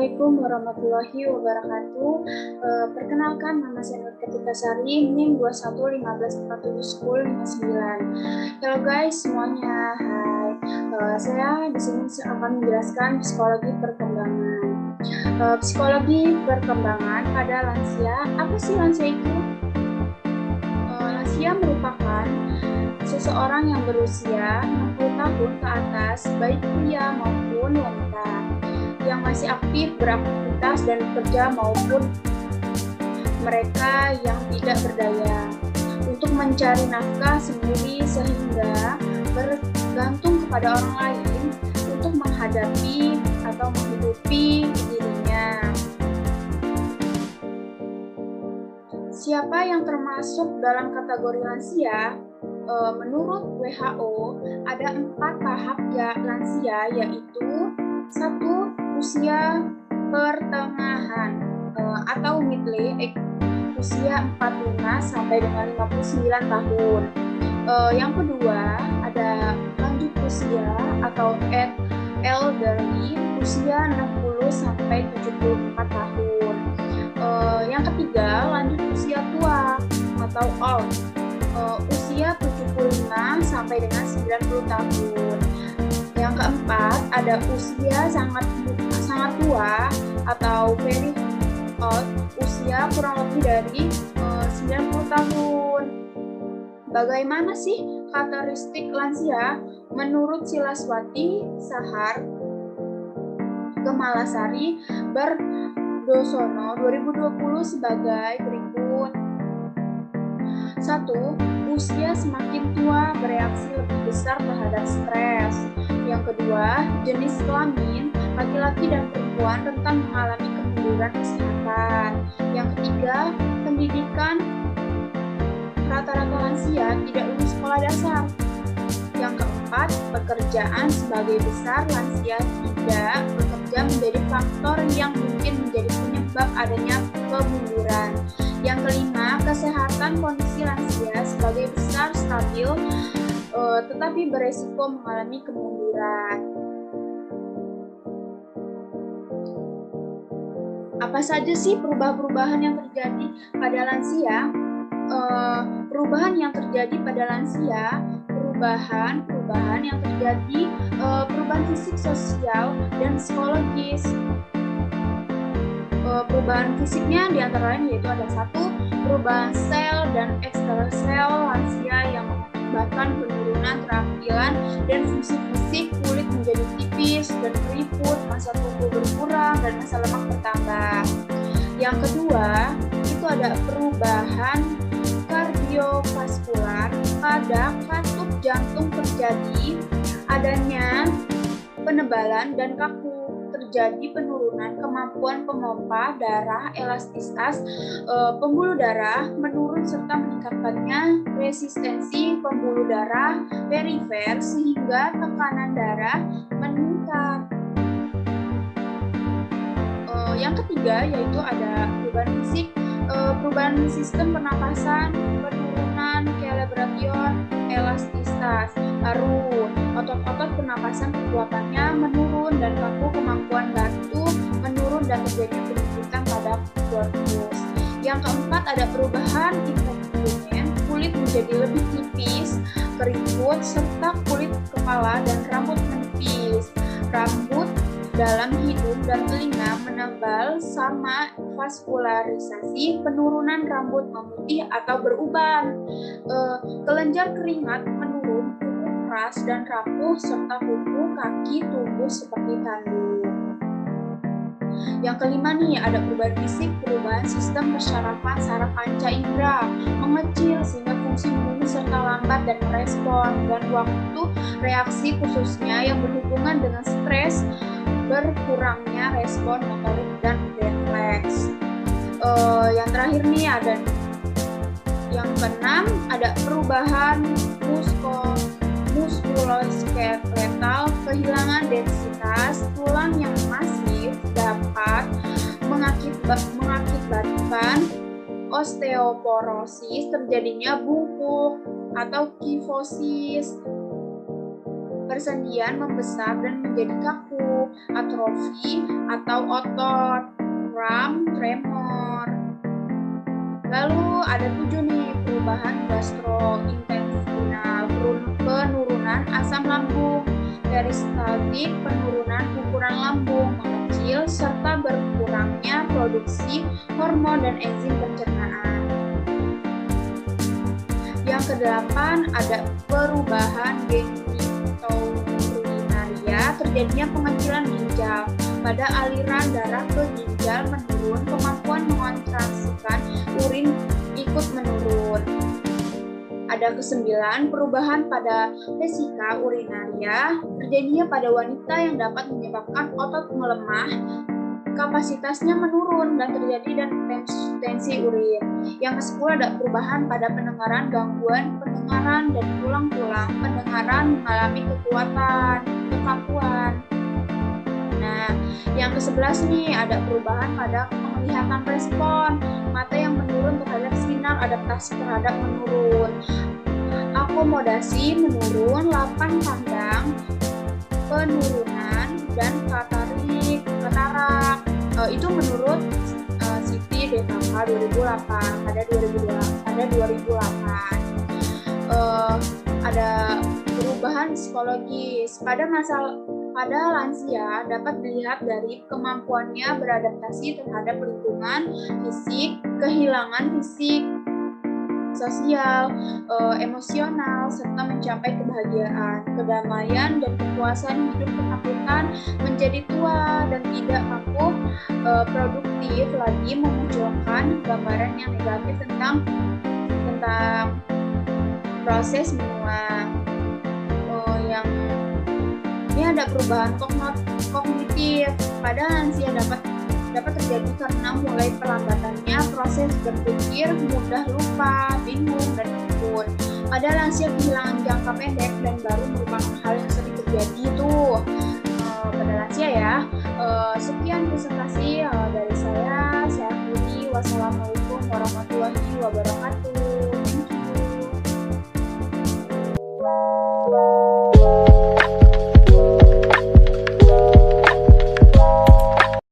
Assalamualaikum warahmatullahi wabarakatuh. Perkenalkan, nama saya Nur Ketika Sari, NIM 2115471059. Hello guys semuanya, hai. Saya di sini akan menjelaskan psikologi perkembangan. Psikologi perkembangan pada lansia. Apa sih lansia itu? Lansia merupakan seseorang yang berusia 60 tahun ke atas, baik pria maupun wanita, yang masih aktif beraktivitas dan bekerja maupun mereka yang tidak berdaya untuk mencari nafkah sendiri sehingga bergantung kepada orang lain untuk menghadapi atau menghidupi dirinya. Siapa yang termasuk dalam kategori lansia? Menurut WHO ada 4 tahap lansia, yaitu 1. Usia pertengahan atau middle age, usia 45 sampai dengan 59 tahun. Yang kedua ada lanjut usia atau elderly, usia 60 sampai 74 tahun. Yang ketiga lanjut usia tua atau old, usia 75 sampai dengan 90 tahun. Yang keempat ada usia sangat tua atau very old, usia kurang lebih dari 90 tahun. Bagaimana sih karakteristik lansia? Menurut Silaswati Sahar Gemalasari Berdosono 2020 sebagai berikut. 1. Usia semakin tua bereaksi lebih besar terhadap stres. Yang kedua, jenis kelamin laki-laki dan perempuan rentan mengalami kemunduran kesehatan. Yang ketiga, pendidikan rata-rata lansia tidak lulus sekolah dasar. Yang keempat, pekerjaan sebagai besar lansia tidak bekerja menjadi faktor yang mungkin menjadi penyebab adanya kemunduran. Yang kelima, kesehatan kondisi lansia sebagai besar stabil tetapi beresiko mengalami kemunduran. Apa saja sih perubahan-perubahan yang terjadi pada lansia? Perubahan yang terjadi pada lansia, perubahan yang terjadi, perubahan fisik, sosial, dan psikologis. Perubahan fisiknya diantara lain yaitu ada 1. Perubahan sel dan ekstrasel lansia yang mengakibatkan penurunan keterampilan dan fungsi fisik, kulit menjadi tipis dan keriput, massa tubuh berkurang, dan massa lemak bertambah. Yang kedua, itu ada perubahan kardiovaskular pada katup jantung terjadi adanya penebalan dan kaku, terjadi penurunan kemampuan pemompa darah, elastisitas pembuluh darah menurun serta meningkatkannya resistensi pembuluh darah perifer sehingga tekanan darah meningkat. Yang ketiga yaitu ada perubahan fisik, perubahan sistem pernapasan, penurunan calibration, elastisitas, lalu otot-otot pernapasan kekuatannya menurun dan kaku, kemampuan jantung menurun dan terjadinya penumpukan pada korpus. Yang keempat ada perubahan inkontinent, kulit menjadi lebih tipis, keriput, serta kulit kepala dan rambut menipis. Rambut dalam hidung dan telinga menebal sama vaskularisasi, penurunan rambut memutih atau beruban. Kelenjar keringat menurun, kuku keras dan rapuh, serta kuku kaki tumbuh seperti tanduk. Yang kelima nih ada perubahan fisik, perubahan sistem persyarafan saraf panca indera mengecil sehingga fungsi membunuh serta lambat dan merespon, dan waktu reaksi khususnya yang berhubungan dengan stres, berkurangnya respon motorik dan refleks. Yang terakhir nih ada yang keenam ada perubahan muskuloskeletal, kehilangan densitas tulang yang masif dapat mengakibatkan osteoporosis, terjadinya bungkuk atau kifosis, persendian membesar dan menjadi kaku, atrofi atau otot, kram, tremor. Lalu ada 7 nih, perubahan gastrointestinal, penurunan asam lambung, peristaltik, penurunan ukuran lambung mengecil, serta berkurangnya produksi hormon dan enzim pencernaan. Yang kedelapan ada perubahan genitourinaria, terjadinya pengecilan ginjal. Pada aliran darah ke ginjal menurun, kemampuan mengontraksikan urin ikut menurun. Ada ke-9, perubahan pada vesika urinaria, terjadinya pada wanita yang dapat menyebabkan otot melemah, kapasitasnya menurun dan terjadi tensi urin. Yang ke-10 ada perubahan pada pendengaran, gangguan pendengaran dan tulang-tulang pendengaran mengalami kekakuan. Nah, yang ke-11 nih ada perubahan pada penglihatan respon, mata yang menurun terhadap sinar, adaptasi terhadap menurun, akomodasi menurun, lapang pandang, penurunan, dan katarak. Itu menurut Siti DKK 2008 pada 2008. Ada perubahan psikologis pada lansia dapat dilihat dari kemampuannya beradaptasi terhadap lingkungan fisik, kehilangan fisik, sosial, emosional, serta mencapai kebahagiaan, kedamaian, dan kepuasan hidup. Ketakutan menjadi tua dan tidak mampu produktif lagi memunculkan gambaran yang negatif tentang proses menua. Ini ada perubahan kognitif pada lansia dapat terjadi karena mulai perlambatannya proses berpikir, mudah lupa, bingung, dan takut. Pada lansia kehilangan jangka pendek dan baru merupakan hal yang sering terjadi tuh pada lansia ya. Sekian presentasi dari saya akhiri. Wassalamualaikum warahmatullahi wabarakatuh.